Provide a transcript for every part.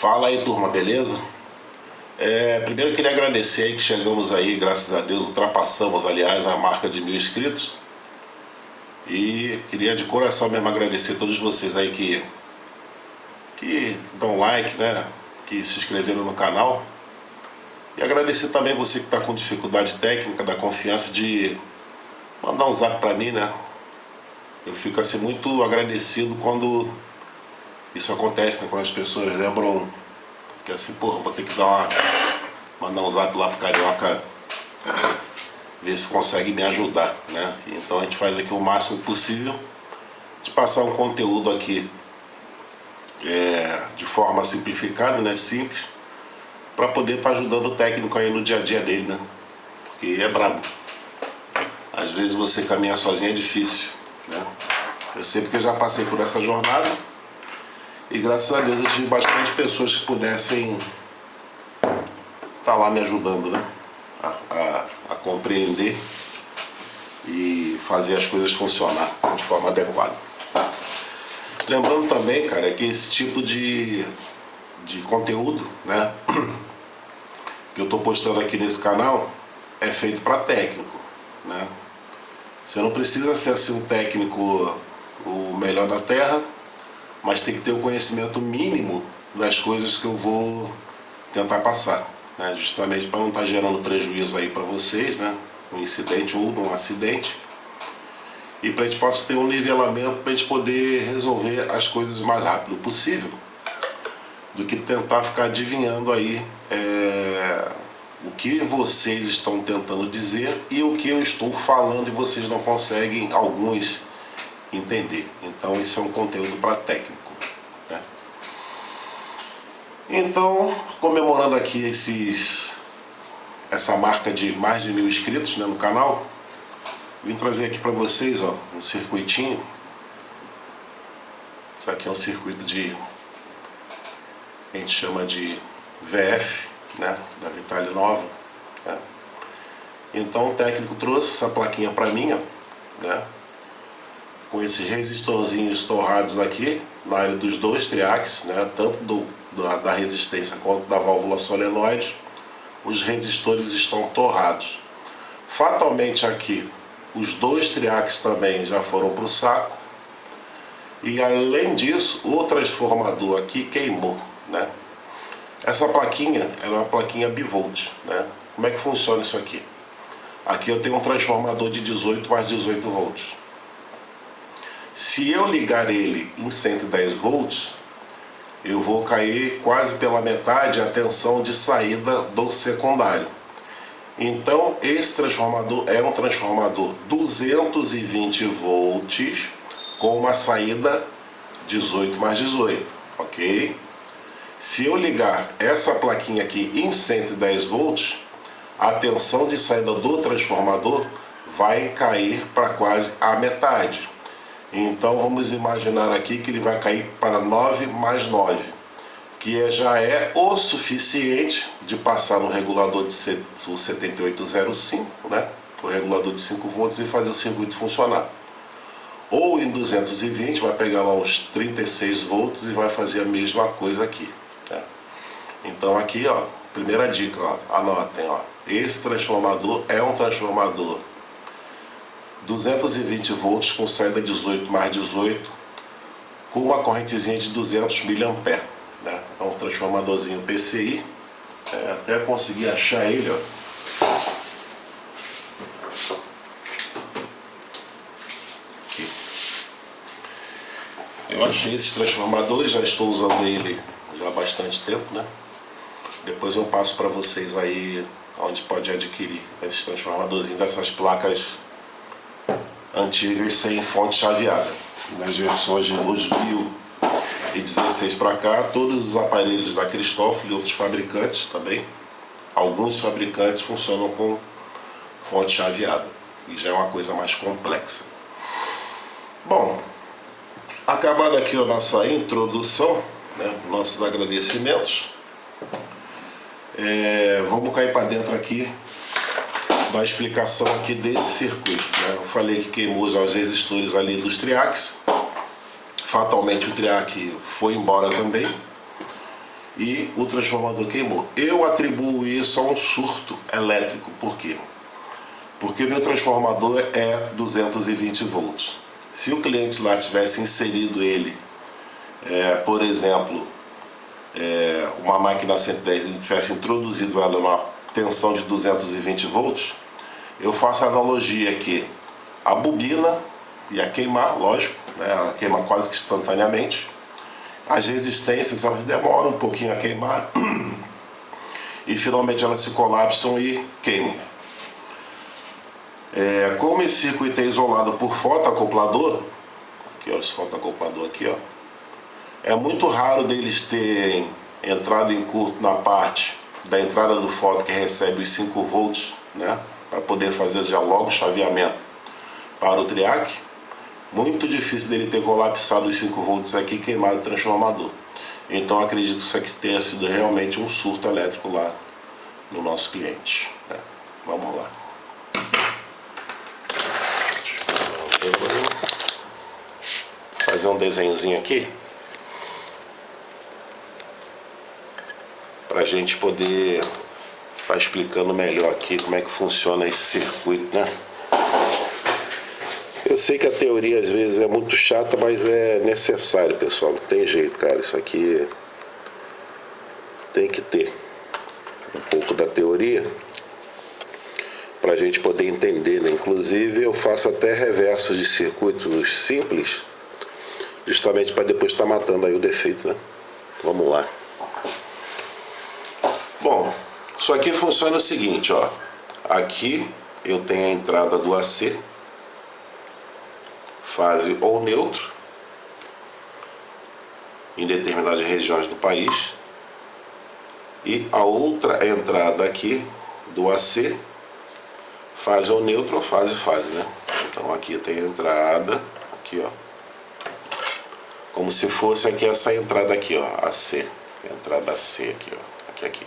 Fala aí, turma, beleza? Primeiro eu queria agradecer aí que chegamos aí, graças a Deus, ultrapassamos, aliás, a marca de 1000 inscritos. E queria de coração mesmo agradecer a todos vocês aí que dão like, né? Que se inscreveram no canal. E agradecer também você que está com dificuldade técnica, da confiança de mandar um zap pra mim, né? Eu fico assim muito agradecido quando isso acontece, né? Quando as pessoas lembram que assim, porra, vou ter que mandar um zap lá pro Carioca ver se consegue me ajudar, né? Então a gente faz aqui o máximo possível de passar um conteúdo aqui de forma simplificada, né? Simples, para poder estar ajudando o técnico aí no dia a dia dele, né? Porque é brabo. Às vezes você caminhar sozinho é difícil, né? Eu sei porque eu já passei por essa jornada e graças a Deus eu tive bastante pessoas que pudessem estar lá me ajudando, né? A compreender e fazer as coisas funcionar de forma adequada. Lembrando também, cara, que esse tipo de conteúdo, né, que eu estou postando aqui nesse canal é feito para técnico, né? Você não precisa ser assim um técnico o melhor da terra, mas tem que ter o conhecimento mínimo das coisas que eu vou tentar passar, né? Justamente para não estar gerando prejuízo aí para vocês, né? Um incidente ou um acidente, e para a gente possa ter um nivelamento para a gente poder resolver as coisas o mais rápido possível, do que tentar ficar adivinhando aí o que vocês estão tentando dizer e o que eu estou falando e vocês não conseguem, alguns, entender. Então isso é um conteúdo para técnico, né? Então, comemorando aqui essa marca de mais de 1000 inscritos, né, no canal, vim trazer aqui para vocês, ó, um circuitinho. Isso aqui é um circuito a gente chama de VF, né, da Vitale Nova, né? Então o técnico trouxe essa plaquinha para mim, ó, né, com esses resistorzinhos torrados aqui na área dos dois triaques, né, tanto da resistência quanto da válvula solenoide. Os resistores estão torrados. Fatalmente aqui os dois triaques também já foram para o saco, e além disso o transformador aqui queimou, né? Essa plaquinha é uma plaquinha bivolt, né? Como é que funciona isso aqui? Aqui eu tenho um transformador de 18 mais 18 volts. Se eu ligar ele em 110 volts, eu vou cair quase pela metade a tensão de saída do secundário. Então esse transformador é um transformador 220 volts com uma saída 18 mais 18, ok? Se eu ligar essa plaquinha aqui em 110 volts, a tensão de saída do transformador vai cair para quase a metade. Então vamos imaginar aqui que ele vai cair para 9 mais 9, que já é o suficiente de passar no regulador de 7805, né? O regulador de 5 volts, e fazer o circuito funcionar. Ou em 220 vai pegar lá uns 36 volts e vai fazer a mesma coisa aqui, né? Então aqui, ó, primeira dica, ó, anotem, ó, esse transformador é um transformador 220 volts com saída 18 mais 18, com uma correntezinha de 200 mA, né? É um transformadorzinho PCI, até consegui achar ele, ó. Aqui. Eu achei esses transformadores, já estou usando ele já há bastante tempo, né? Depois eu passo para vocês aí onde pode adquirir esses transformadorzinhos dessas placas antigas sem fonte chaveada. Nas versões de 2016 para cá, todos os aparelhos da Cristófilo e outros fabricantes também, alguns fabricantes funcionam com fonte chaveada, e já é uma coisa mais complexa. Bom, acabada aqui a nossa introdução, né, nossos agradecimentos, vamos cair para dentro aqui da explicação aqui desse circuito, né? Eu falei que queimou já os resistores ali dos triaques. Fatalmente o triaque foi embora também. e o transformador queimou. Eu atribuo isso a um surto elétrico. Por quê? Porque meu transformador é 220 volts. Se o cliente lá tivesse inserido ele, por exemplo, uma máquina 110, ele tivesse introduzido ela numa tensão de 220 volts, eu faço a analogia que a bobina ia queimar, lógico, né? Ela queima quase que instantaneamente. As resistências, elas demoram um pouquinho a queimar e finalmente elas se colapsam e queimam. Como esse circuito é isolado por fotoacoplador, aqui ó, esse fotoacoplador aqui ó, é muito raro deles terem entrado em curto na parte da entrada do foto que recebe os 5 volts, né, para poder fazer já logo o chaveamento para o triac. Muito difícil dele ter colapsado os 5 volts aqui e queimado o transformador. Então acredito que isso aqui tenha sido realmente um surto elétrico lá no nosso cliente, né? Vamos lá. Fazer um desenhozinho aqui para a gente poder estar explicando melhor aqui como é que funciona esse circuito, né? Eu sei que a teoria às vezes é muito chata, mas é necessário, pessoal. Não tem jeito, cara. Isso aqui tem que ter um pouco da teoria para a gente poder entender, né? Inclusive eu faço até reversos de circuitos simples, justamente para depois estar matando aí o defeito, né? Vamos lá. Bom, isso aqui funciona o seguinte, ó. Aqui eu tenho a entrada do AC, fase ou neutro, em determinadas regiões do país, e a outra entrada aqui do AC, fase ou neutro ou fase, né? Então aqui eu tenho a entrada, aqui ó, como se fosse aqui essa entrada aqui ó, AC, entrada C aqui ó, aqui,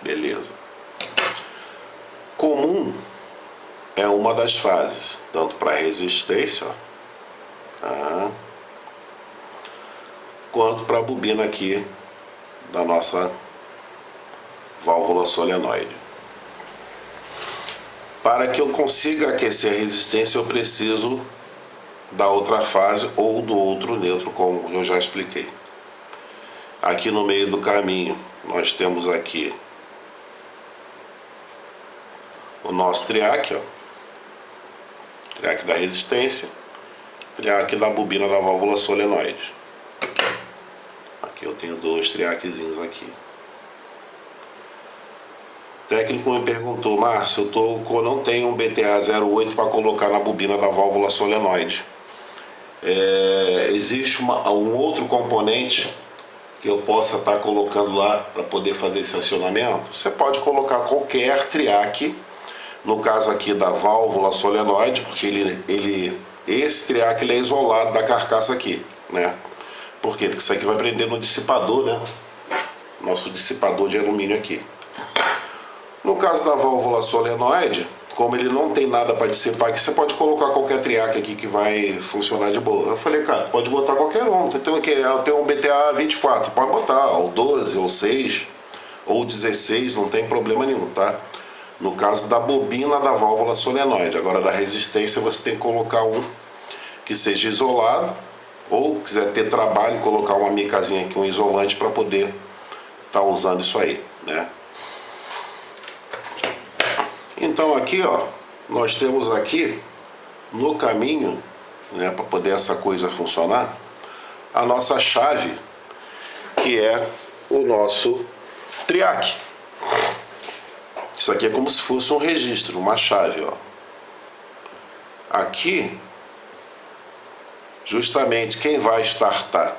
beleza. Comum é uma das fases, tanto para resistência, ó, quanto para a bobina aqui da nossa válvula solenoide. Para que eu consiga aquecer a resistência, eu preciso da outra fase ou do outro neutro, como eu já expliquei. Aqui no meio do caminho, nós temos aqui o nosso triac, ó, triac da resistência, triac da bobina da válvula solenoide. Aqui eu tenho 2 triaquezinhos aqui. O técnico me perguntou: Márcio, eu não tenho um BTA 08 para colocar na bobina da válvula solenoide. Existe um outro componente que eu possa estar colocando lá para poder fazer esse acionamento? Você pode colocar qualquer triac, no caso aqui da válvula solenoide, porque esse triac ele é isolado da carcaça aqui, né? Por quê? Porque isso aqui vai prender no dissipador, né? Nosso dissipador de alumínio aqui. No caso da válvula solenoide, como ele não tem nada para dissipar aqui, você pode colocar qualquer triac aqui que vai funcionar de boa. Eu falei, cara, pode botar qualquer um. Eu tenho um BTA 24, pode botar, ou 12, ou 6, ou 16, não tem problema nenhum, tá? No caso da bobina da válvula solenoide. Agora da resistência você tem que colocar um que seja isolado, ou quiser ter trabalho, colocar uma micazinha aqui, um isolante para poder estar usando isso aí, né? Então aqui ó, nós temos aqui no caminho, né, para poder essa coisa funcionar, a nossa chave, que é o nosso triac. Isso aqui é como se fosse um registro, uma chave, ó. Aqui, justamente quem vai startar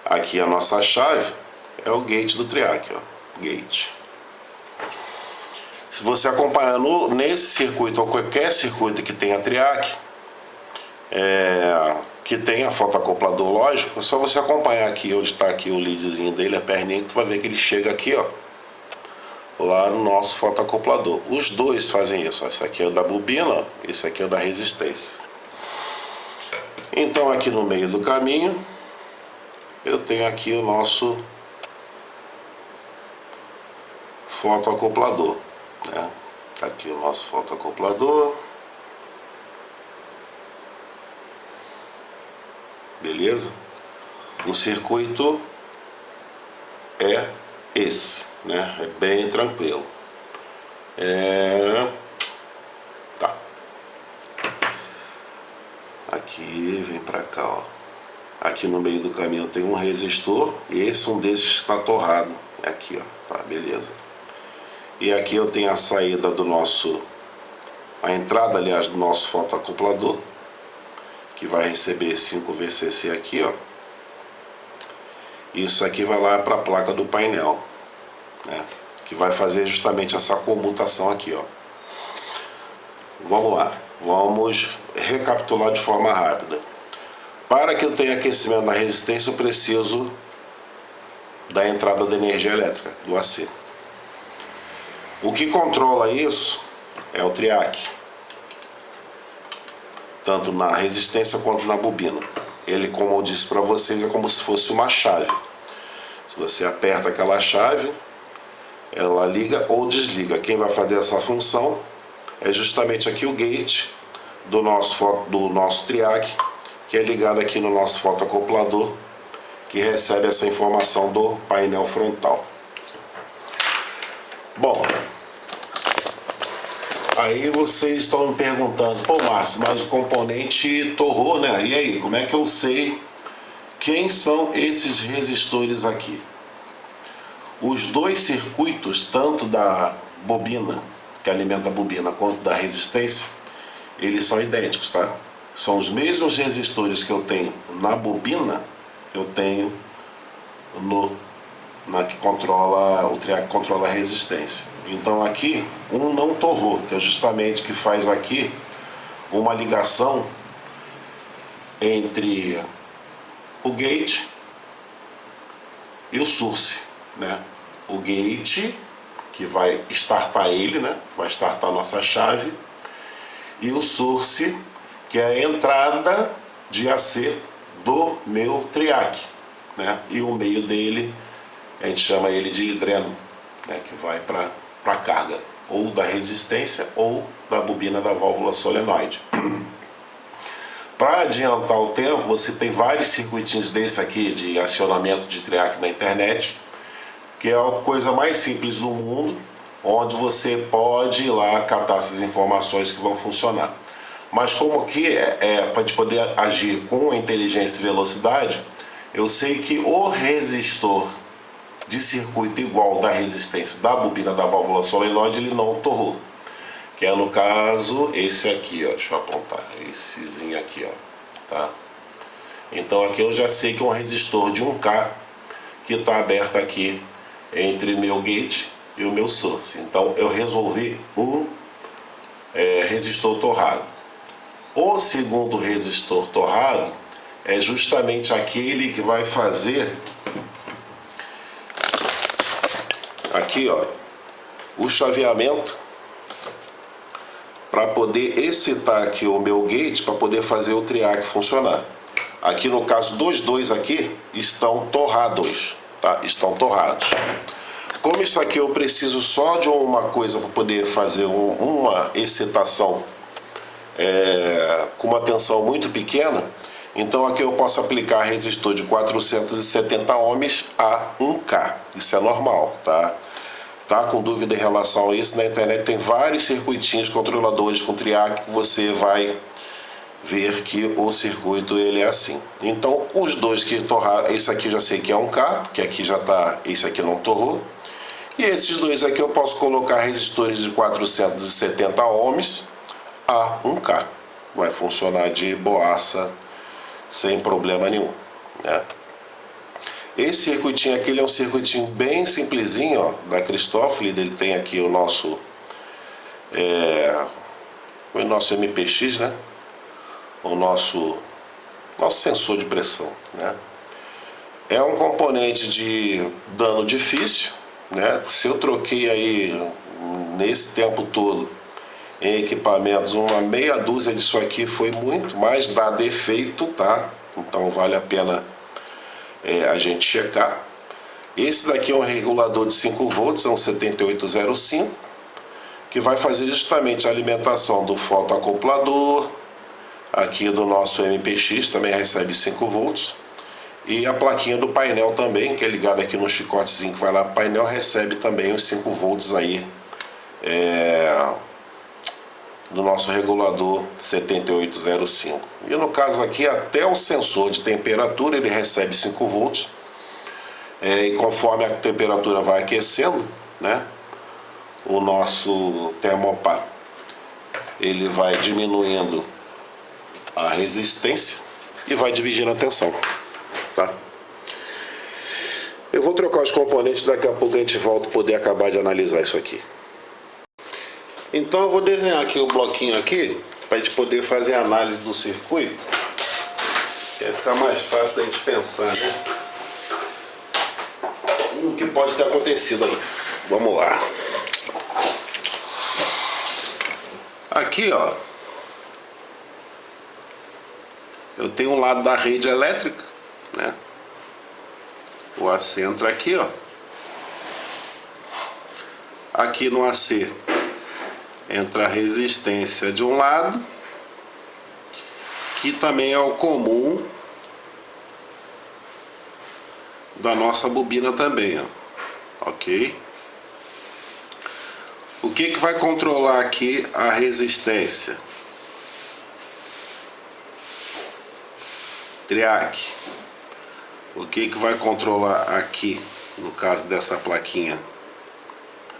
aqui a nossa chave é o gate do triac, ó, gate. Se você acompanhar nesse circuito ou qualquer circuito que tenha triac, que tenha fotoacoplador lógico, é só você acompanhar aqui onde está aqui o leadzinho dele, a perninha, que tu vai ver que ele chega aqui, ó, lá no nosso fotoacoplador. Os dois fazem isso, ó. Esse aqui é o da bobina, ó, esse aqui é o da resistência. Então aqui no meio do caminho eu tenho aqui o nosso fotoacoplador, né? Tá aqui o nosso fotoacoplador. Beleza? O circuito é esse, né? É bem tranquilo. Tá. Aqui, vem pra cá, ó. Aqui no meio do caminho tem um resistor. E esse um desses está torrado. Aqui, ó. Tá, beleza. E aqui eu tenho a saída do nosso... A entrada, aliás, do nosso fotoacoplador, que vai receber 5 VCC aqui, ó. Isso aqui vai lá para a placa do painel, né? Que vai fazer justamente essa comutação aqui, ó. Vamos lá, vamos recapitular de forma rápida. Para que eu tenha aquecimento na resistência, eu preciso da entrada da energia elétrica, do AC. O que controla isso é o triac, tanto na resistência quanto na bobina. Ele, como eu disse para vocês, é como se fosse uma chave. Se você aperta aquela chave, ela liga ou desliga. Quem vai fazer essa função é justamente aqui o gate do nosso triac, que é ligado aqui no nosso fotoacoplador, que recebe essa informação do painel frontal. Bom, aí vocês estão me perguntando, pô Márcio, mas o componente torrou, né? E aí, como é que eu sei quem são esses resistores aqui? Os dois circuitos, tanto da bobina, que alimenta a bobina, quanto da resistência, eles são idênticos, tá? São os mesmos resistores que eu tenho na bobina, eu tenho na que controla, o triac controla a resistência. Então aqui, um não torrou, que é justamente que faz aqui uma ligação entre o gate e o source, né? O gate, que vai startar ele, né? Vai startar a nossa chave, e o source, que é a entrada de AC do meu triac, né? E o meio dele, a gente chama ele de dreno, né? Que vai para a carga, ou da resistência ou da bobina da válvula solenoide. Para adiantar o tempo, você tem vários circuitinhos desse aqui de acionamento de triac na internet, que é a coisa mais simples do mundo, onde você pode ir lá captar essas informações que vão funcionar. Mas como aqui para gente poder agir com inteligência e velocidade, eu sei que o resistor de circuito igual da resistência da bobina da válvula solenoide, ele não torrou. Que é, no caso, esse aqui, ó. Deixa eu apontar. Essezinho aqui, ó. Tá? Então aqui eu já sei que é um resistor de 1K que está aberto aqui entre meu gate e o meu source. Então eu resolvi um resistor torrado. O segundo resistor torrado é justamente aquele que vai fazer aqui, ó, o chaveamento para poder excitar aqui o meu gate para poder fazer o triac funcionar. Aqui no caso dos dois aqui estão torrados, tá? Estão torrados. Como isso aqui eu preciso só de uma coisa para poder fazer uma excitação com uma tensão muito pequena, então aqui eu posso aplicar resistor de 470 ohms a 1K. Isso é normal, tá? Tá com dúvida em relação a isso, na internet tem vários circuitinhos controladores com triac que você vai ver que o circuito ele é assim. Então os dois que torraram, esse aqui eu já sei que é 1K, que aqui já tá, esse aqui não torrou. E esses dois aqui eu posso colocar resistores de 470 ohms a 1K. Vai funcionar de boaça sem problema nenhum, né? Esse circuitinho aqui ele é um circuitinho bem simplesinho, ó, da Christoffel. Ele tem aqui o nosso MPX, né? O nosso sensor de pressão, né? É um componente de dano difícil, né? Se eu troquei aí nesse tempo todo em equipamentos uma meia dúzia disso aqui foi muito, mas dá defeito, tá? Então vale a pena a gente checar. Esse daqui é um regulador de 5 volts, é um 7805, que vai fazer justamente a alimentação do fotoacoplador, aqui do nosso MPX, também recebe 5 volts, e a plaquinha do painel também, que é ligada aqui no chicotezinho que vai lá para o painel, recebe também os 5 volts aí, do nosso regulador 7805. E no caso aqui, até o sensor de temperatura ele recebe 5 volts, e conforme a temperatura vai aquecendo, né, o nosso termopar ele vai diminuindo a resistência e vai dividindo a tensão, tá? Eu vou trocar os componentes, daqui a pouco a gente volta para poder acabar de analisar isso aqui. Então eu vou desenhar aqui o bloquinho aqui para a gente poder fazer a análise do circuito, que vai ficar mais fácil da gente pensar, né, no que pode ter acontecido aí. Vamos lá. Aqui, ó, eu tenho um lado da rede elétrica, né? O AC entra aqui, ó. Aqui no AC entra a resistência de um lado, que também é o comum da nossa bobina também, ó. Ok? O que vai controlar aqui a resistência? Triac. O que vai controlar aqui, no caso dessa plaquinha?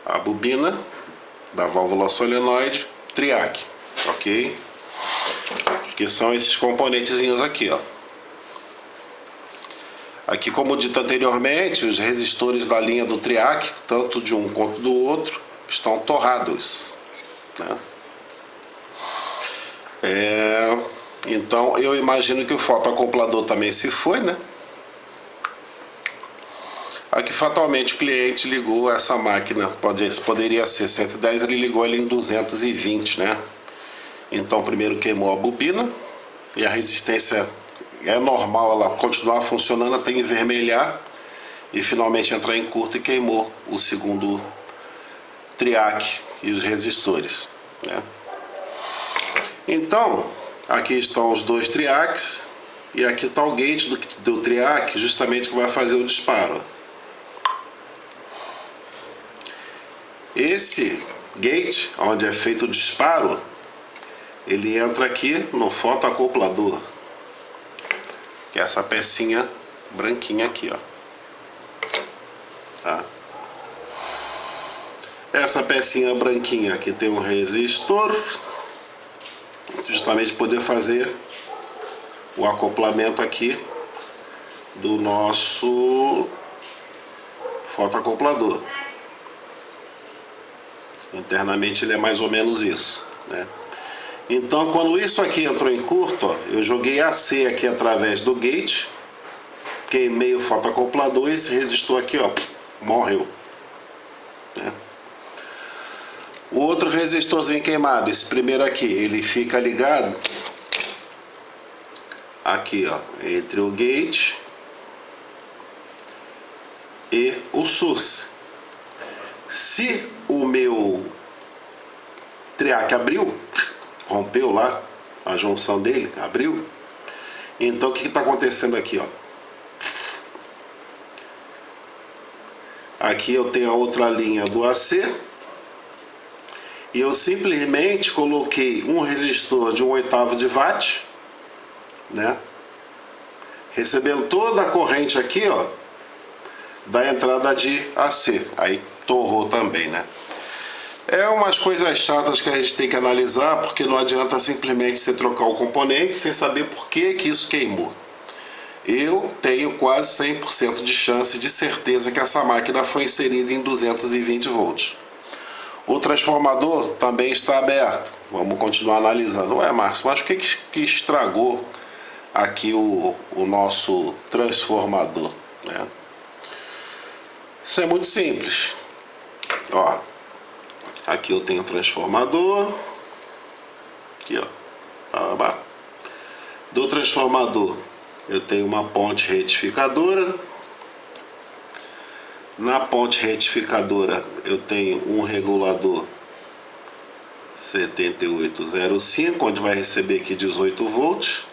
A bobina da válvula solenoide, triac, ok? Que são esses componentezinhos aqui, ó. Aqui, como dito anteriormente, os resistores da linha do triac, tanto de um quanto do outro, estão torrados, né? Então eu imagino que o fotoacoplador também se foi, né? Aqui fatalmente o cliente ligou essa máquina, poderia ser 110, ele ligou ele em 220, né? Então primeiro queimou a bobina e a resistência é normal ela continuar funcionando até envermelhar e finalmente entrar em curto e queimou o segundo triac e os resistores, né? Então aqui estão os dois triacs e aqui está o gate do triac, justamente que vai fazer o disparo. Esse gate, onde é feito o disparo, ele entra aqui no fotoacoplador, que é essa pecinha branquinha aqui, ó. Tá? Essa pecinha branquinha aqui tem um resistor, justamente poder fazer o acoplamento aqui do nosso fotoacoplador. Internamente ele é mais ou menos isso, né? Então quando isso aqui entrou em curto, ó, eu joguei AC aqui através do gate, queimei o fotoacoplador e esse resistor aqui, ó, morreu, né? O outro resistorzinho queimado, esse primeiro aqui, ele fica ligado aqui, ó, entre o gate e o source. Se o meu triac abriu, rompeu lá a junção dele, abriu, então o que está acontecendo aqui, ó? Aqui eu tenho a outra linha do AC e eu simplesmente coloquei um resistor de 1/8 de watt, né? Recebendo toda a corrente aqui, ó, da entrada de AC. Aí torrou também, né? É umas coisas chatas que a gente tem que analisar, porque não adianta simplesmente você trocar o componente sem saber por que isso queimou. Eu tenho quase 100% de chance de certeza que essa máquina foi inserida em 220 volts. O transformador também está aberto. Vamos continuar analisando. Ué, Márcio, mas o que estragou aqui o nosso transformador, né? Isso é muito simples. Ó, aqui eu tenho o transformador. Aqui, ó. Do transformador eu tenho uma ponte retificadora. Na ponte retificadora eu tenho um regulador 7805, onde vai receber aqui 18 volts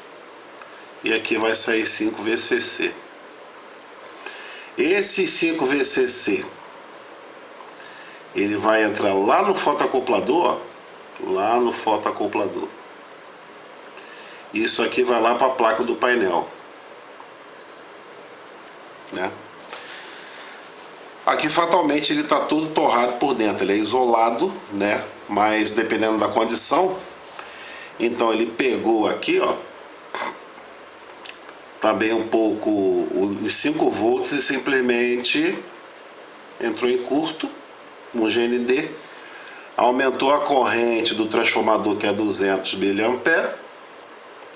e aqui vai sair 5 VCC. Esse 5 VCC ele vai entrar lá no fotoacoplador, ó, lá no fotoacoplador. Isso aqui vai lá para a placa do painel, né? Aqui fatalmente ele está todo torrado por dentro, ele é isolado, né? Mas dependendo da condição, então ele pegou aqui, ó, também um pouco os 5 volts e simplesmente entrou em curto no GND, aumentou a corrente do transformador, que é 200 mA.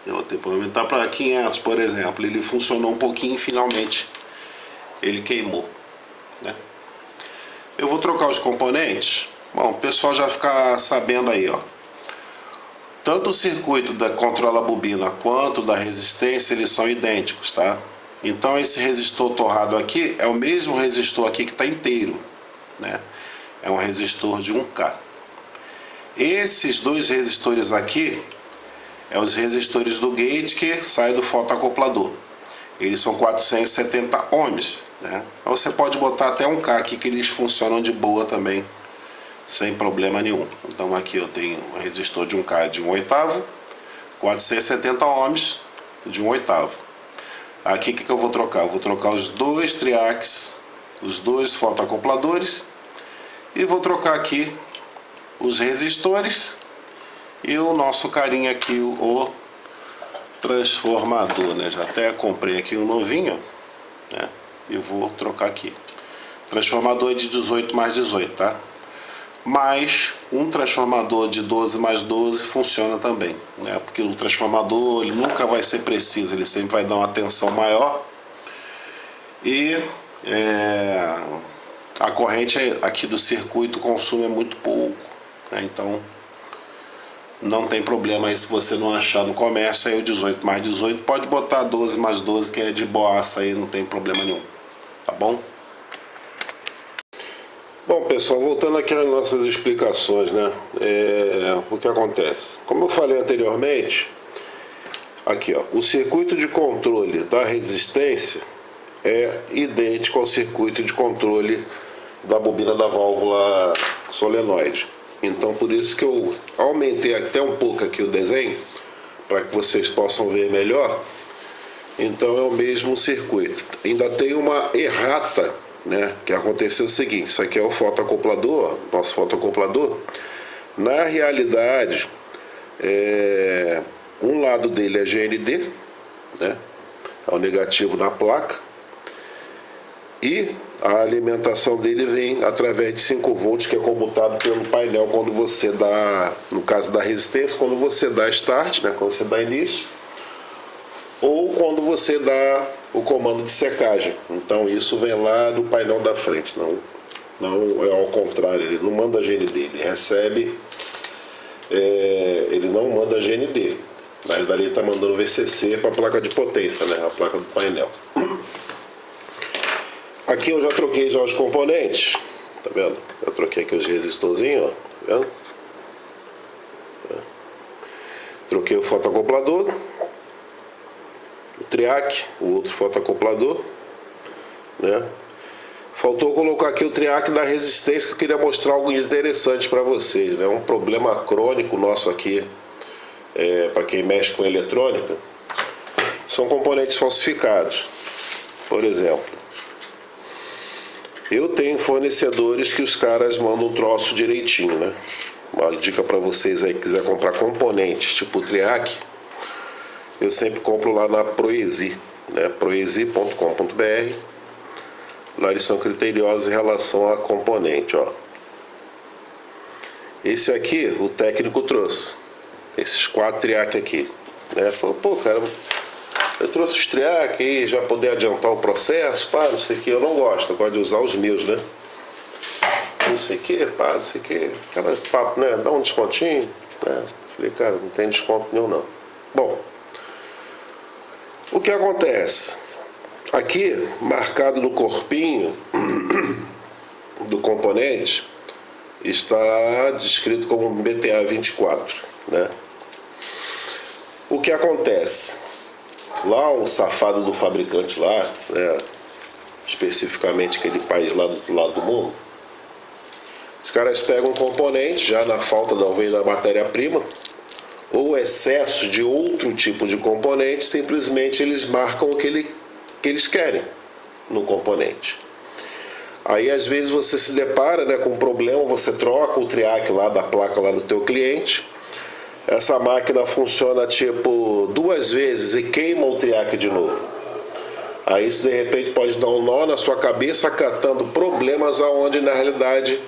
Eu vou ter que aumentar para 500, por exemplo. Ele funcionou um pouquinho e finalmente ele queimou, né? Eu vou trocar os componentes. Bom, o pessoal já fica sabendo aí, ó. Tanto o circuito da controla bobina quanto da resistência, eles são idênticos, tá? Então esse resistor torrado aqui é o mesmo resistor aqui que está inteiro, né? É um resistor de 1K. Esses dois resistores aqui é os resistores do gate que sai do fotoacoplador. Eles são 470 ohms, né? Você pode botar até 1K aqui que eles funcionam de boa também, sem problema nenhum. Então aqui eu tenho um resistor de 1K de 1/8, 470 ohms de 1/8. Aqui o que eu vou trocar? Eu vou trocar os dois triacs, os dois fotoacopladores, e vou trocar aqui os resistores e o nosso carinha aqui, o transformador, né? Já até comprei aqui um novinho, né? E vou trocar aqui. Transformador de 18 mais 18, tá? Mas um transformador de 12 mais 12 funciona também, né? Porque o transformador ele nunca vai ser preciso, ele sempre vai dar uma tensão maior e a corrente aqui do circuito, o consumo é muito pouco, né? Então não tem problema aí se você não achar no comércio aí o 18 mais 18, pode botar 12 mais 12 que é de boaça aí, não tem problema nenhum, tá bom? Bom pessoal, voltando aqui às nossas explicações, né? O que acontece? Como eu falei anteriormente, aqui ó, o circuito de controle da resistência é idêntico ao circuito de controle da bobina da válvula solenoide. Então por isso que eu aumentei até um pouco aqui o desenho, para que vocês possam ver melhor. Então é o mesmo circuito. Ainda tem uma errata, né, que aconteceu o seguinte: isso aqui é o fotoacoplador, nosso fotoacoplador. Na realidade, um lado dele é GND, né, é o negativo na placa, e a alimentação dele vem através de 5 volts, que é comutado pelo painel quando você dá, no caso da resistência, quando você dá start, né, quando você dá início, ou quando você dá o comando de secagem. Então isso vem lá do painel da frente, não é ao contrário, ele não manda GND, ele recebe, ele não manda GND, mas dali está mandando VCC para a placa de potência, né, a placa do painel. Aqui eu já troquei já os componentes, tá vendo? Eu troquei aqui os resistorzinhos, ó, tá vendo? Troquei o fotoacoplador, o triac, o outro fotoacoplador, né? Faltou colocar aqui o triac da resistência, que eu queria mostrar algo interessante para vocês, né? Um problema crônico nosso aqui, para quem mexe com eletrônica, são componentes falsificados. Por exemplo, eu tenho fornecedores que os caras mandam um troço direitinho, né? Uma dica para vocês aí que quiser comprar componentes tipo triac, eu sempre compro lá na Proesi, né? proesi.com.br. Lá eles são criteriosos em relação a componente, ó. Esse aqui o técnico trouxe, esses 4 triac aqui, né? Falou, pô cara, eu trouxe os triac aí, já poder adiantar o processo, pá, não sei o que. Eu não gosto, eu gosto de usar os meus, né? Não sei o que, pá, não sei o que. Aquela papo, né? Dá um descontinho, né? Falei, cara, não tem desconto nenhum não. Bom, o que acontece? Aqui, marcado no corpinho do componente, está descrito como BTA 24, né? O que acontece? Lá o safado do fabricante lá, né, especificamente aquele país lá do outro lado do mundo, os caras pegam um componente já na falta talvez da matéria-prima ou excesso de outro tipo de componente, simplesmente eles marcam o que eles querem no componente. Aí às vezes você se depara, né, com um problema, você troca o triac lá da placa lá do teu cliente, essa máquina funciona tipo 2 vezes e queima o triac de novo. Aí isso de repente pode dar um nó na sua cabeça, catando problemas aonde na realidade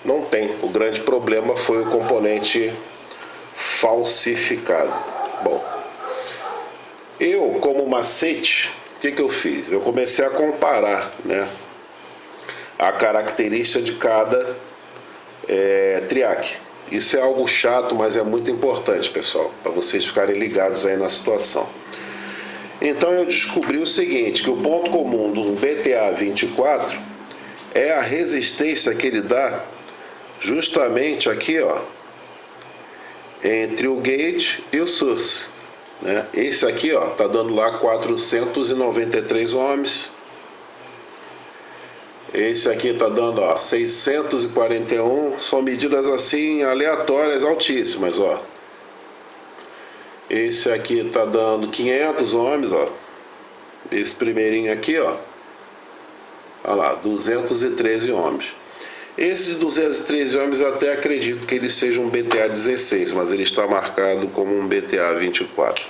não tem. O grande problema foi o componente falsificado. Bom, eu como macete, o que eu fiz? Eu comecei a comparar, né, a característica de cada triac. Isso é algo chato, mas é muito importante, pessoal, para vocês ficarem ligados aí na situação. Então eu descobri o seguinte, que o ponto comum do BTA 24 é a resistência que ele dá justamente aqui, ó, entre o gate e o source, né? Esse aqui, ó, tá dando lá 493 ohms. Esse aqui está dando, ó, 641, são medidas assim aleatórias altíssimas, ó. Esse aqui está dando 500 ohms, ó. Esse primeirinho aqui, ó, olha lá, 213 ohms. Esse de 213 ohms até acredito que ele seja um BTA 16, mas ele está marcado como um BTA 24.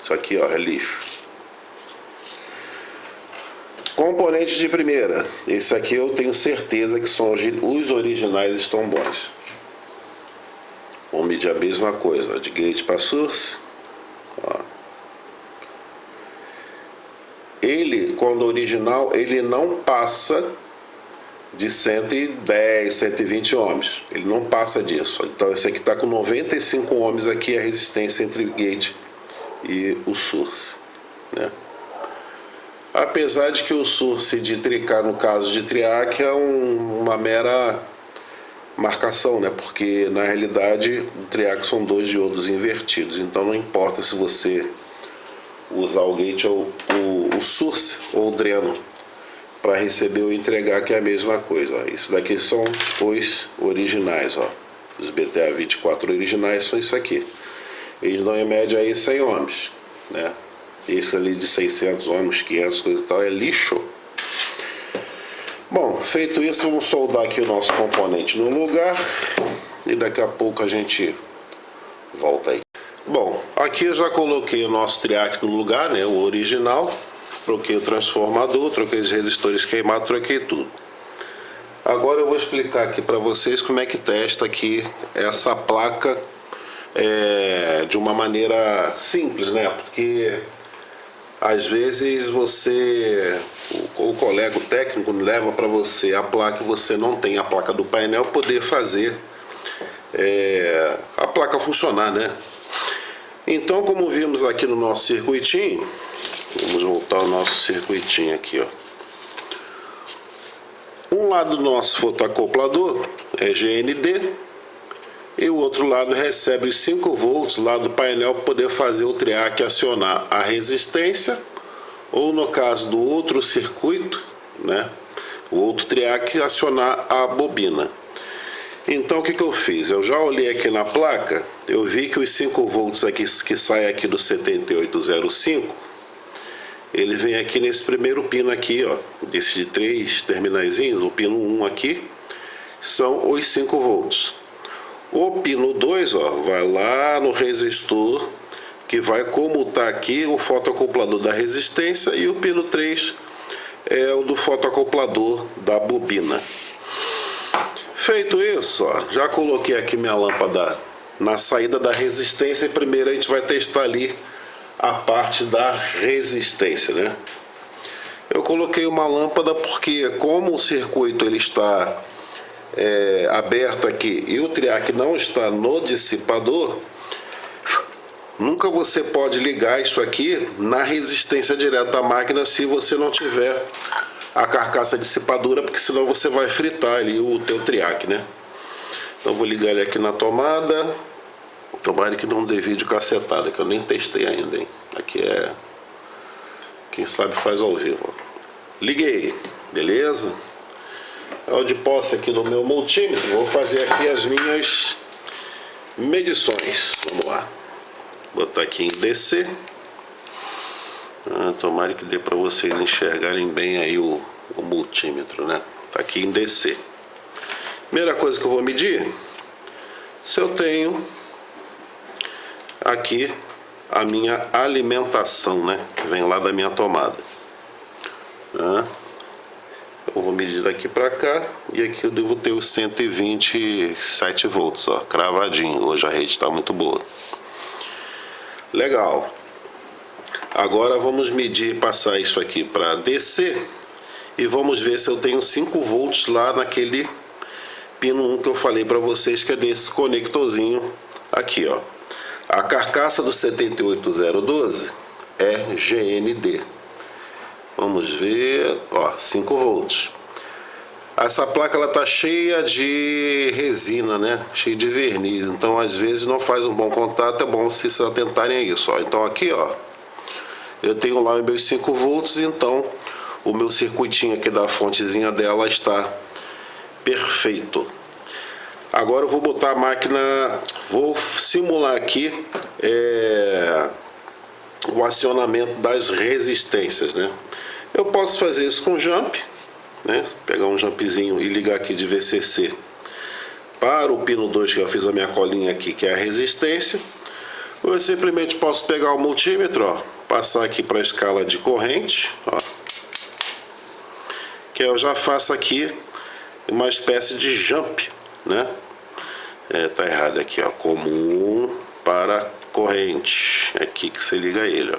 Isso aqui, ó, é lixo. Componentes de primeira, esse aqui eu tenho certeza que são os originais, estão bons. Vamos medir a mesma coisa, ó, de gate para source. Ó. Ele, quando original, ele não passa de 110, 120 ohms. Ele não passa disso. Então esse aqui está com 95 ohms aqui, a resistência entre o gate e o source, né? Apesar de que o source de tricar, no caso de triac, é uma mera marcação, né? Porque na realidade o triac são 2 diodos invertidos, então não importa se você usar o gate ou o source ou o dreno para receber ou entregar, que é a mesma coisa, ó. Isso daqui são os originais, ó. Os BTA 24 originais são isso aqui. Eles dão em média aí 100 ohms, né? Esse ali de 600 ohms, 500, coisa e tal, é lixo. Bom, feito isso, vamos soldar aqui o nosso componente no lugar e daqui a pouco a gente volta aí. Bom, aqui eu já coloquei o nosso triac no lugar, né, o original. Troquei o transformador, troquei os resistores queimados, troquei tudo. Agora eu vou explicar aqui para vocês como é que testa aqui essa placa de uma maneira simples, né? Porque às vezes o colega, o técnico, leva para você a placa e você não tem a placa do painel, poder fazer a placa funcionar, né? Então, como vimos aqui no nosso circuitinho, vamos voltar ao nosso circuitinho aqui, ó. Um lado do nosso fotoacoplador é GND e o outro lado recebe os 5 volts lá do painel para poder fazer o triac acionar a resistência, ou no caso do outro circuito, né, o outro triac acionar a bobina. Então o que eu fiz? Eu já olhei aqui na placa, eu vi que os 5 volts aqui, que sai aqui do 7805, ele vem aqui nesse primeiro pino aqui, ó, desse de 3 terminaizinhos, o pino 1 aqui, são os 5 volts. O pino 2, ó, vai lá no resistor, que vai comutar aqui o fotoacoplador da resistência, e o pino 3 é o do fotoacoplador da bobina. Feito isso, ó, já coloquei aqui minha lâmpada na saída da resistência, e primeiro a gente vai testar ali a parte da resistência, né? Eu coloquei uma lâmpada porque, como o circuito ele está aberto aqui e o triac não está no dissipador, Nunca você pode ligar isso aqui na resistência direta da máquina se você não tiver a carcaça dissipadora, porque senão você vai fritar ali o teu triac, né? Então vou ligar ele aqui na tomada. Tomara que não dê vídeo cacetada, que eu nem testei ainda, hein? Aqui é... quem sabe faz ao vivo. Liguei, beleza? É o de posse aqui no meu multímetro. Vou fazer aqui as minhas medições. Vamos lá. Botar aqui em DC. Tomara que dê para vocês enxergarem bem aí o multímetro, né? Tá aqui em DC. Primeira coisa que eu vou medir, se eu tenho aqui a minha alimentação, né? Que vem lá da minha tomada. Eu vou medir daqui para cá e aqui eu devo ter os 127 volts, ó, cravadinho. Hoje a rede está muito boa. Legal. Agora vamos medir, passar isso aqui para DC e vamos ver se eu tenho 5 volts lá naquele pino 1 que eu falei para vocês, que é desse conectorzinho aqui, ó. A carcaça do 78012 é GND. Vamos ver, ó, 5 volts. Essa placa ela tá cheia de resina, né? Cheia de verniz, então às vezes não faz um bom contato, é bom se atentarem a isso, ó. Então aqui, ó, eu tenho lá os meus 5 volts, então o meu circuitinho aqui da fontezinha dela está perfeito. Agora eu vou botar a máquina, vou simular aqui o acionamento das resistências, né? Eu posso fazer isso com jump, né? Pegar um jumpzinho e ligar aqui de VCC para o pino 2, que eu fiz a minha colinha aqui, que é a resistência. Ou eu simplesmente posso pegar o multímetro, ó, passar aqui para a escala de corrente, ó, que eu já faço aqui uma espécie de jump, né? Tá errado aqui, ó, comum para corrente, é aqui que você liga ele, ó.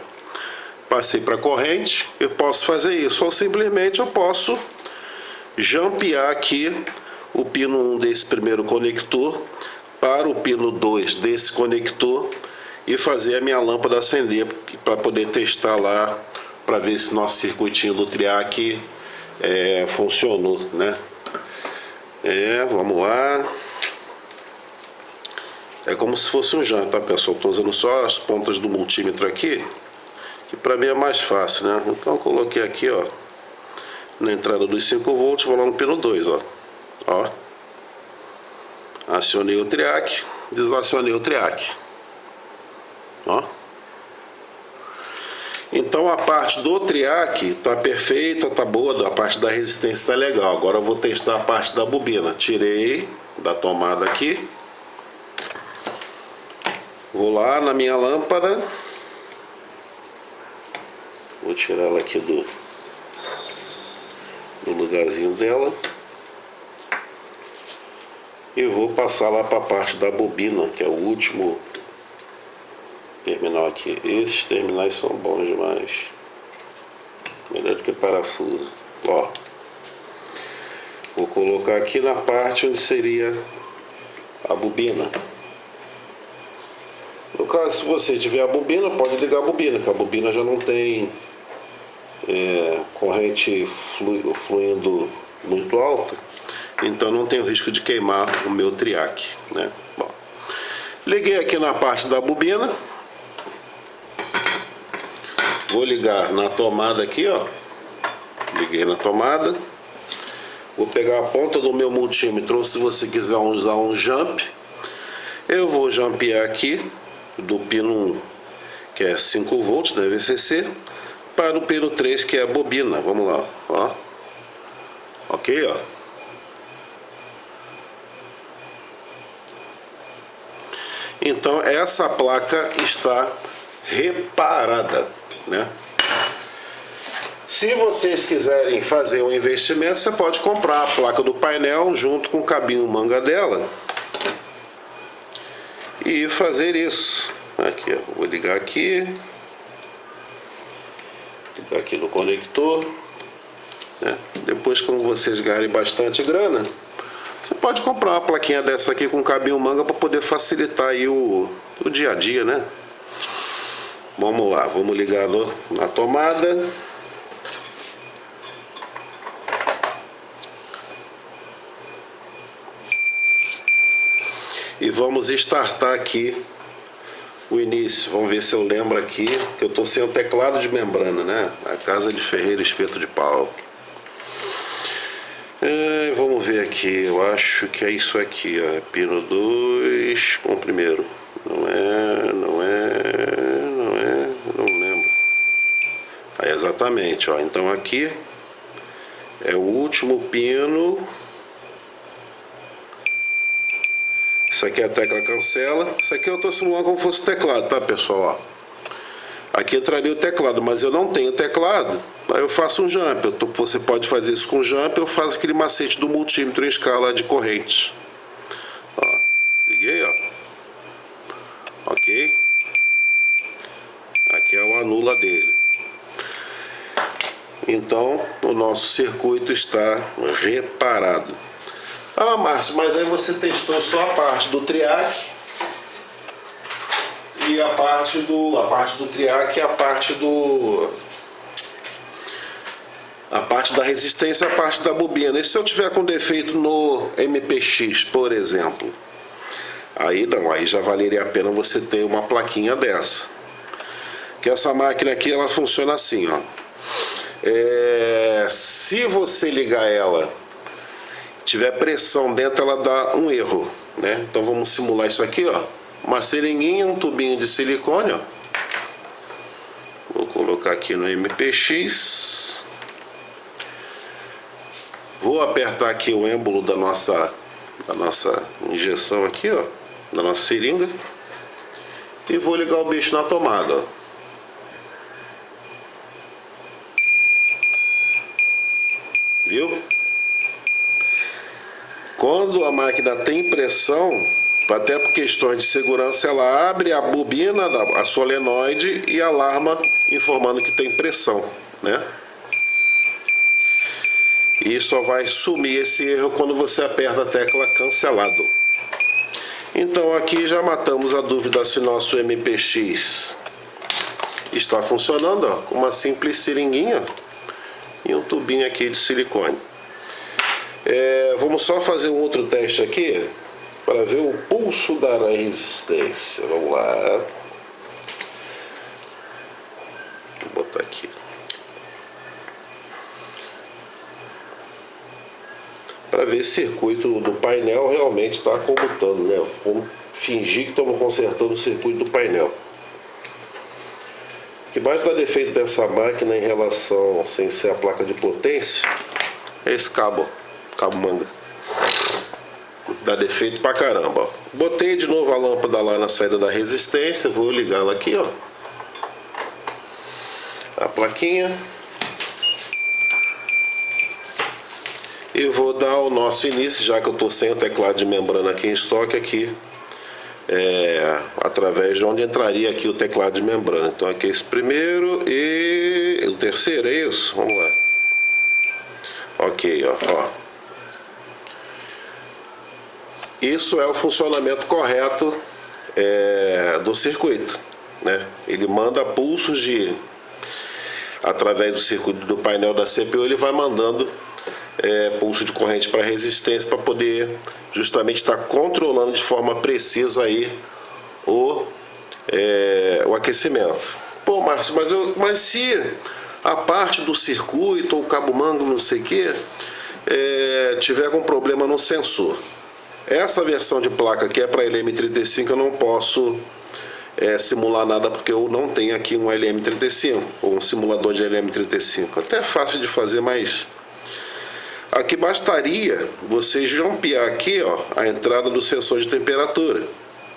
Passei para corrente, eu posso fazer isso, ou simplesmente eu posso jumpear aqui o pino 1 desse primeiro conector para o pino 2 desse conector e fazer a minha lâmpada acender para poder testar lá, para ver se nosso circuitinho do triac funcionou, né? Vamos lá. É como se fosse um jump, tá, pessoal? Estou usando só as pontas do multímetro aqui, que para mim é mais fácil, né? Então eu coloquei aqui, ó, na entrada dos 5 volts, vou lá no pino 2, ó. Acionei o triac, desacionei o triac, ó. Então a parte do triac tá perfeita, tá boa, a parte da resistência tá legal. Agora eu vou testar a parte da bobina. Tirei da tomada aqui, vou lá na minha lâmpada, vou tirar ela aqui do lugarzinho dela e vou passar lá para a parte da bobina, que é o último terminal aqui. Esses terminais são bons demais, melhor do que parafuso, ó. Vou colocar aqui na parte onde seria a bobina. No caso, se você tiver a bobina, pode ligar a bobina, que a bobina já não tem corrente fluindo muito alta, então não tem o risco de queimar o meu triac, né? Bom, liguei aqui na parte da bobina, vou ligar na tomada aqui, ó. Liguei na tomada, vou pegar a ponta do meu multímetro, ou se você quiser usar um jump, eu vou jumpear aqui do pino 1, que é 5 volts, né, VCC, para o pino 3, que é a bobina. Vamos lá, ó. Ok, ó. Então essa placa está reparada, né? Se vocês quiserem fazer um investimento, você pode comprar a placa do painel junto com o cabinho manga dela e fazer isso. Aqui, ó, vou ligar aqui no conector, né? Depois, quando vocês ganharem bastante grana, você pode comprar uma plaquinha dessa aqui com cabinho manga para poder facilitar aí o dia a dia, né? Vamos lá, vamos ligar na tomada. E vamos startar aqui o início. Vamos ver se eu lembro aqui, que eu tô sem o teclado de membrana, né? A casa de ferreiro, espeto de pau. Vamos ver aqui, eu acho que é isso aqui, ó. Pino 2 com o primeiro. Não lembro. Aí, exatamente, ó. Então aqui é o último pino. Isso aqui é a tecla cancela. Isso aqui eu tô simulando como fosse teclado, tá, pessoal? Ó. Aqui entraria o teclado, mas eu não tenho teclado. Aí eu faço um jump. Você pode fazer isso com jump. Eu faço aquele macete do multímetro em escala de correntes. Ó, liguei, ó. Ok. Aqui é o anula dele. Então o nosso circuito está reparado. Ah, Márcio, mas aí você testou só a parte do triac e a parte do triac e a parte da resistência, a parte da bobina. E se eu tiver com defeito no MPX, por exemplo? Aí não, aí já valeria a pena você ter uma plaquinha dessa. Que essa máquina aqui, ela funciona assim, ó. Se você ligar ela, tiver pressão dentro, ela dá um erro, né? Então vamos simular isso aqui, ó. Uma seringuinha, um tubinho de silicone, ó. Vou colocar aqui no MPX. Vou apertar aqui o êmbolo da nossa injeção aqui, ó, da nossa seringa. E vou ligar o bicho na tomada, ó. Viu? Quando a máquina tem pressão, até por questões de segurança, ela abre a bobina, a solenoide e alarma informando que tem pressão, né? E só vai sumir esse erro quando você aperta a tecla cancelado. Então aqui já matamos a dúvida se nosso MPX está funcionando, ó, com uma simples seringuinha e um tubinho aqui de silicone. Vamos só fazer um outro teste aqui para ver o pulso da resistência. Vamos lá. Vou botar aqui. Para ver se o circuito do painel realmente está comutando, né? Vamos fingir que estamos consertando o circuito do painel. O que mais dá defeito dessa máquina em relação, sem ser a placa de potência, é esse cabo manga. Dá defeito pra caramba, ó. Botei de novo a lâmpada lá na saída da resistência, vou ligá-la aqui, ó. A plaquinha. E vou dar o nosso início, já que eu estou sem o teclado de membrana aqui em estoque aqui, através de onde entraria aqui o teclado de membrana. Então aqui esse primeiro e o terceiro, é isso? Vamos lá. Ok, ó. Isso é o funcionamento correto do circuito, né? Ele manda pulsos através do circuito do painel da CPU, ele vai mandando pulso de corrente para resistência para poder justamente estar controlando de forma precisa aí o aquecimento. Pô, Márcio, mas se a parte do circuito ou o cabo mango, não sei o que, tiver algum problema no sensor, essa versão de placa que é para LM35 eu não posso simular nada porque eu não tenho aqui um LM35 ou um simulador de LM35. Até é fácil de fazer, mas aqui bastaria você jumpear aqui, ó, a entrada do sensor de temperatura.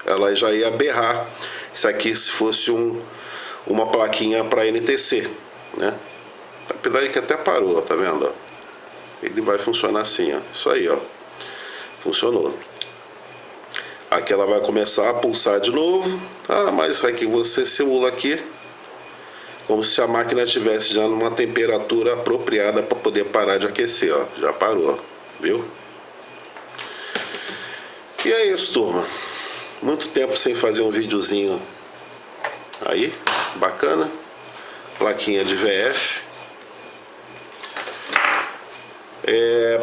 Ela já ia berrar. Isso aqui se fosse uma plaquinha para NTC, né? Apesar de que até parou, ó, tá vendo? Ó? Ele vai funcionar assim, ó. Isso aí, ó. Funcionou. Aqui ela vai começar a pulsar de novo. Ah, mas isso aqui você simula aqui como se a máquina estivesse já numa temperatura apropriada para poder parar de aquecer, ó. Já parou, viu? E é isso, turma. Muito tempo sem fazer um videozinho aí. bacana. Plaquinha de VF.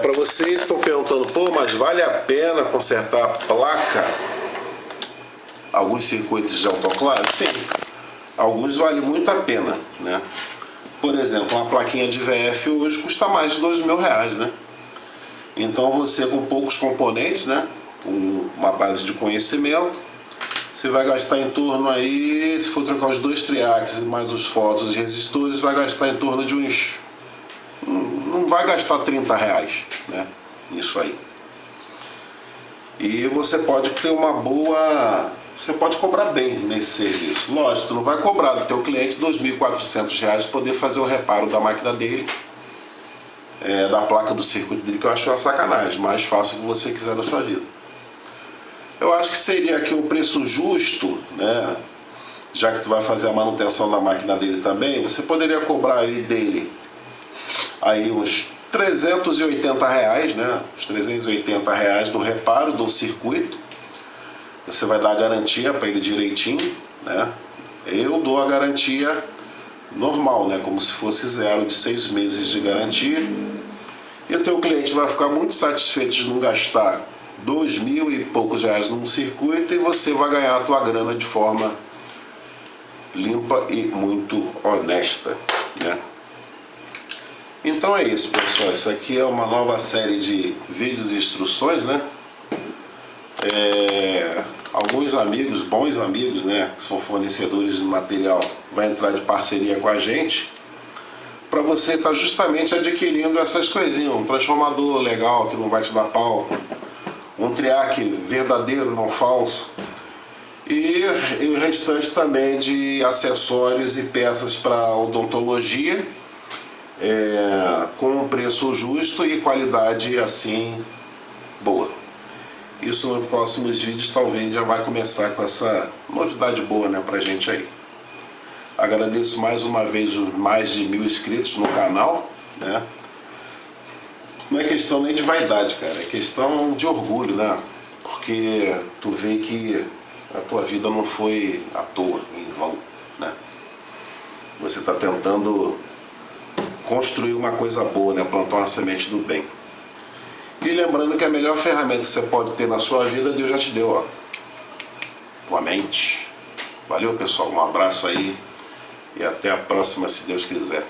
Para vocês que estão perguntando, pô, mas vale a pena consertar a placa? Alguns circuitos de autoclave? Sim, alguns vale muito a pena, né? Por exemplo, uma plaquinha de VF hoje custa mais de R$2.000, né? Então você, com poucos componentes, né, com uma base de conhecimento, você vai gastar em torno aí, se for trocar os 2 triacs mais os fósforos e resistores, vai gastar em torno de uns... não vai gastar R$30, né? Isso aí. E você pode ter uma boa... Você pode cobrar bem nesse serviço. Lógico, tu não vai cobrar do teu cliente R$2.400 poder fazer o reparo da máquina dele, da placa do circuito dele, que eu acho uma sacanagem. Mais fácil que você quiser da sua vida. Eu acho que seria aqui um preço justo, né? Já que tu vai fazer a manutenção da máquina dele também, você poderia cobrar dele aí uns R$380, né? Os R$380 do reparo do circuito. Você vai dar a garantia para ele direitinho, né? Eu dou a garantia normal, né? Como se fosse 0 de 6 meses de garantia. E o teu cliente vai ficar muito satisfeito de não gastar R$2.000 e poucos num circuito, e você vai ganhar a tua grana de forma limpa e muito honesta, né? Então é isso, pessoal. Isso aqui é uma nova série de vídeos e instruções, né? Alguns amigos, bons amigos, né, que são fornecedores de material, vai entrar de parceria com a gente para você estar justamente adquirindo essas coisinhas, um transformador legal que não vai te dar pau, um triac verdadeiro, não falso, e o restante também de acessórios e peças para odontologia, com um preço justo e qualidade assim boa. Isso nos próximos vídeos talvez já vai começar com essa novidade boa, né, pra gente aí. Agradeço mais uma vez os mais de 1.000 inscritos no canal, né? Não é questão nem de vaidade, cara, é questão de orgulho, né? Porque tu vê que a tua vida não foi à toa, em vão, né? Você está tentando construir uma coisa boa, né? Plantar uma semente do bem. E lembrando que a melhor ferramenta que você pode ter na sua vida, Deus já te deu, ó. Tua mente. Valeu, pessoal. Um abraço aí. E até a próxima, se Deus quiser.